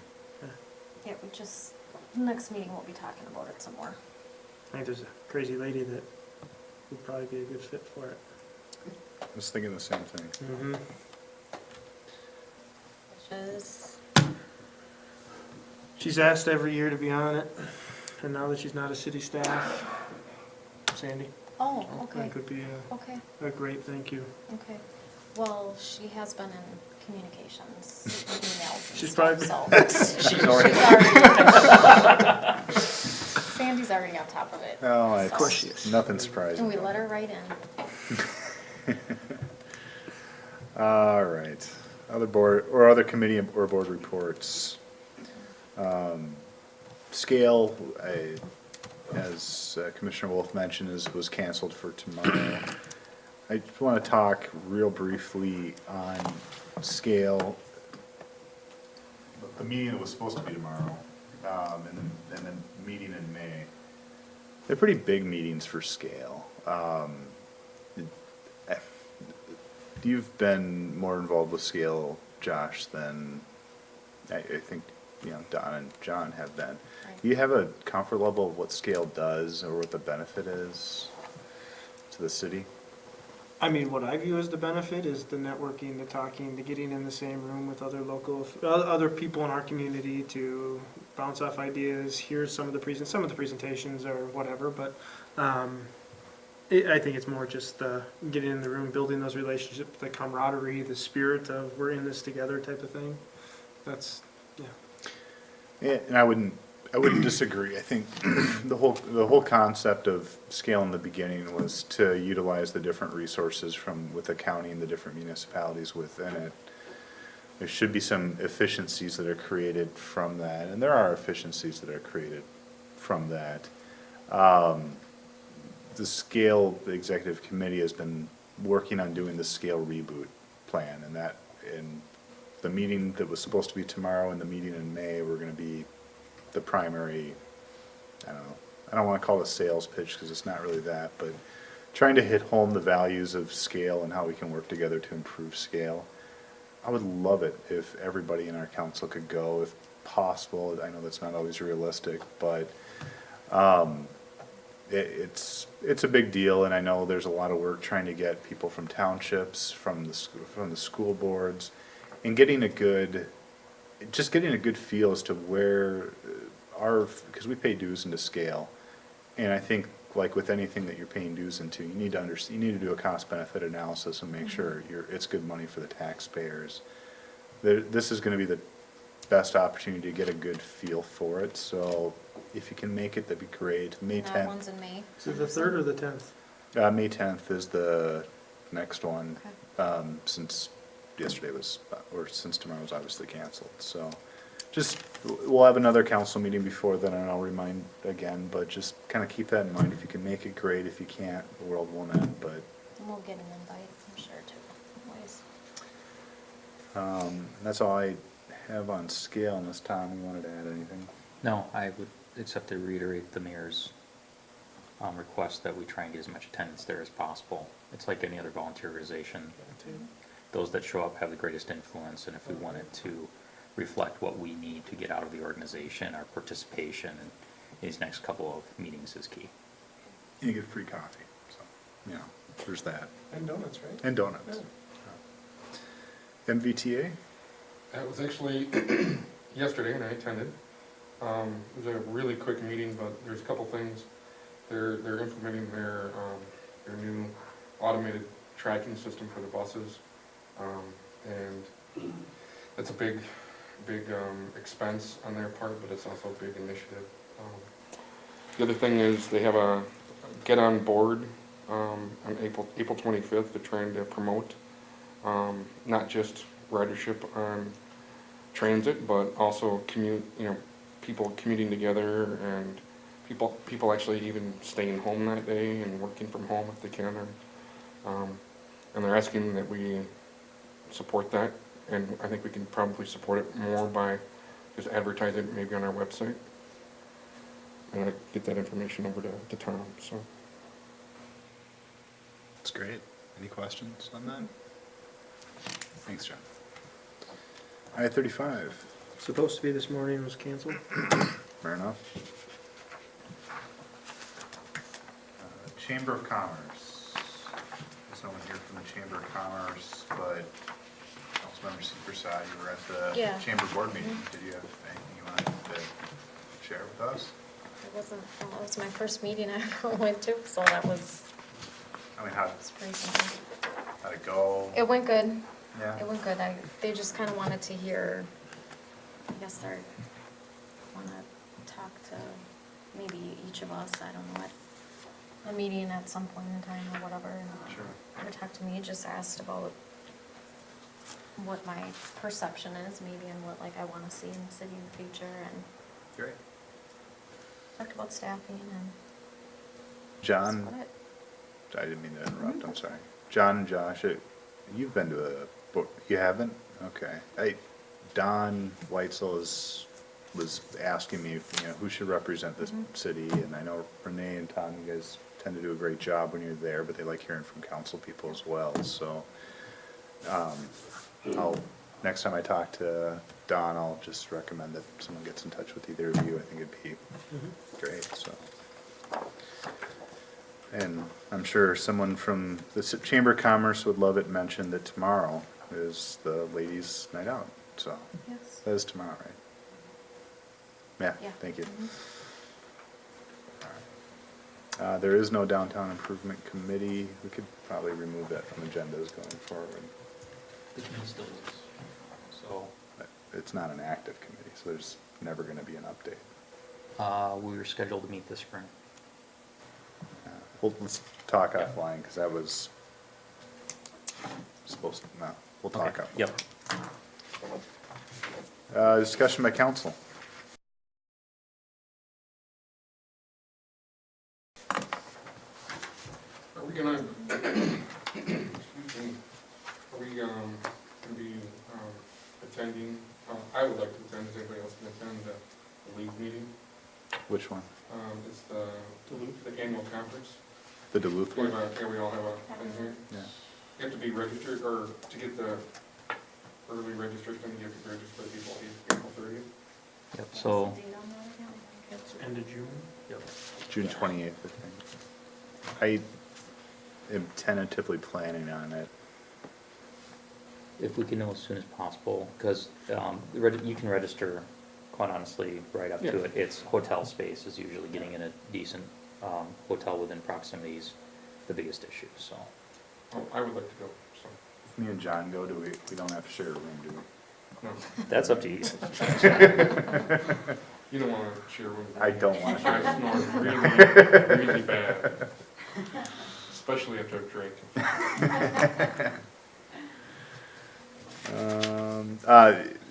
Yeah, we just, next meeting we'll be talking about it some more. I think there's a crazy lady that would probably be a good fit for it. I was thinking the same thing. Mm-hmm. Which is, She's asked every year to be on it, and now that she's not a city staff, Sandy, oh, okay, that could be okay, a great thank you. okay. Well, she has been in communications, emails and She's stuff, probably- so. She's already. Sandy's already on top of it. Oh, Of course she is. Nothing surprising. And we let her right in. All right. Other board, or other committee or board reports. Scale, as Commissioner Wolf mentioned, was canceled for tomorrow. I just want to talk real briefly on scale. The meeting that was supposed to be tomorrow, and then meeting in May. They're pretty big meetings for scale. You've been more involved with scale, Josh, than I think, Don and John have been. Right. Do you have a comfort level of what scale does or what the benefit is to the city? I mean, what I view as the benefit is the networking, the talking, the getting in the same room with other other people in our community to bounce off ideas, hear some of the presentations or whatever, but, I think it's more just the getting in the room, building those relationships, the camaraderie, the spirit of we're in this together type of thing. That's, yeah. Yeah, and I wouldn't disagree. I think the whole concept of scale in the beginning was to utilize the different resources with the county and the different municipalities within it. There should be some efficiencies that are created from that, and there are efficiencies that are created from that. The executive committee has been working on doing the scale reboot plan, and the meeting that was supposed to be tomorrow and the meeting in May were gonna be the primary, I don't wanna call it a sales pitch, because it's not really that, but trying to hit home the values of scale and how we can work together to improve scale. I would love it if everybody in our council could go, if possible. I know that's not always realistic, but it's a big deal, and I know there's a lot of work trying to get people from townships, from the school boards, and getting a good feel as to where because we pay dues into scale, and I think like with anything that you're paying dues into, you need to do a cost benefit analysis and make sure it's good money for the taxpayers. This is going to be the best opportunity to get a good feel for it. So if you can make it, that'd be great. May That 10th. one's in May. Is it the 3rd or the 10th? May 10th is the next one. Okay. Since since tomorrow was obviously canceled. So we'll have another council meeting before then, and I'll remind again, but just kind of keep that in mind. If you can make it, great. If you can't, the world won't end, but. And we'll get an invite, I'm sure, too, always. That's all I have on scale, unless Tom, you wanted to add anything? No, I would, except to reiterate the mayor's request that we try and get as much attendance there as possible. It's like any other volunteer organization. Those that show up have the greatest influence, and if we want it to reflect what we need to get out of the organization, our participation in these next couple of meetings is key. You get free coffee, so, there's that. And donuts, right? And donuts. MVTA? That was actually yesterday, and I attended. It was a really quick meeting, but there's a couple things. They're implementing their new automated tracking system for the buses, and it's a big expense on their part, but it's also a big initiative. The other thing is they have a Get On Board on April 25th. They're trying to promote not just ridership on transit, but also people commuting together, and people actually even staying home that day and working from home if they can. And they're asking that we support that, and I think we can probably support it more by just advertising it maybe on our website. And I get that information over to Tom, so. That's great. Any questions on that? Thanks, John. I-35. Supposed to be this morning, was canceled. Fair enough. Chamber of Commerce. There's no one here from the Chamber of Commerce, but Councilmember Supersad, you were at the Yeah. Chamber Board meeting. Did you have anything you wanted to share with us? That was my first meeting I ever went to, so that was pretty simple. How'd it go? It went good. Yeah. It went good. They just kind of wanted to hear, I guess they want to talk to maybe each of us, I don't know, at a meeting at some point in time or whatever. And Sure. they talked to me, just asked about what my perception is maybe and what I want to see in the city in the future, and Great. talked about staffing and. John, That's about it. I didn't mean to interrupt, I'm sorry. John and Josh, you've been to a book, you haven't? Okay. Don Weitzel was asking me, who should represent this city, and I know Renee and Tom, you guys tend to do a great job when you're there, but they like hearing from council people as well, so. Next time I talk to Don, I'll just recommend that someone gets in touch with either of you. I think it'd be great, so. And I'm sure someone from the Chamber of Commerce would love it mentioned that tomorrow is the ladies' night out, so. Yes. That is tomorrow, right? Yeah, Yeah. thank you. All right. There is no downtown improvement committee. We could probably remove that from agendas going forward. The committee still is. So, But it's not an active committee, so there's never gonna be an update. we were scheduled to meet this spring. Let's talk offline, because that was supposed to, no, we'll talk Okay, offline. Yep. Discussion by council. Are we gonna, excuse me, are we gonna be attending, I would like to attend, does anybody else can attend the league meeting? Which one? It's the annual conference. The Duluth We one? have we all have a thing here. Yeah. You have to be registered, or to get the early registration, you have to register people April 30th. Yep, so, What's the date on that again? End of June. yep. June 28th, I think. I am tentatively planning on it. If we can know as soon as possible, because you can register, quite honestly, right up to Yeah. it. It's hotel space is usually getting in a decent hotel within proximity is the biggest issue, so. Oh, I would like to go, so, If me and John go, we don't have to share a room, do we? no. That's up to you. You don't want to share with me. I don't want to. I snore really, really bad, especially after I've drank.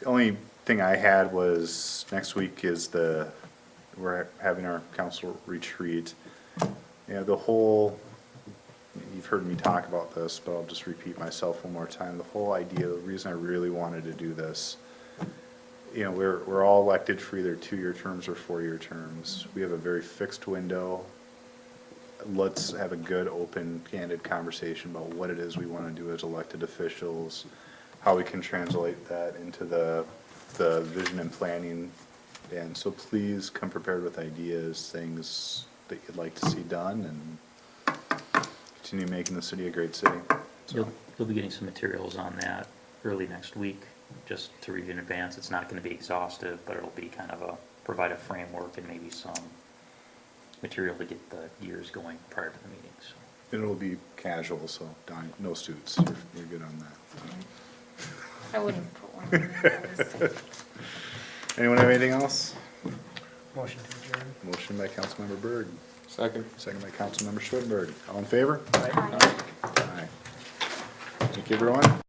Only thing I had was, next week is we're having our council retreat. The whole, you've heard me talk about this, but I'll just repeat myself one more time. The whole idea, the reason I really wanted to do this, we're all elected for either 2-year terms or 4-year terms. We have a very fixed window. Let's have a good, open, candid conversation about what it is we want to do as elected officials, how we can translate that into the vision and planning. And so please come prepared with ideas, things that you'd like to see done, and continue making the city a great city. So, You'll be getting some materials on that early next week, just to read in advance. It's not going to be exhaustive, but it'll be kind of provide a framework and maybe some material to get the gears going prior to the meeting, so. it'll be casual, so Don, no suits. You're good on that. I wouldn't put one on. Anyone have anything else? Motion to adjourn. Motion by Councilmember Berg, Second. second by Councilmember Schwittenberg. All in favor? Aye. Aye. Thank you, everyone.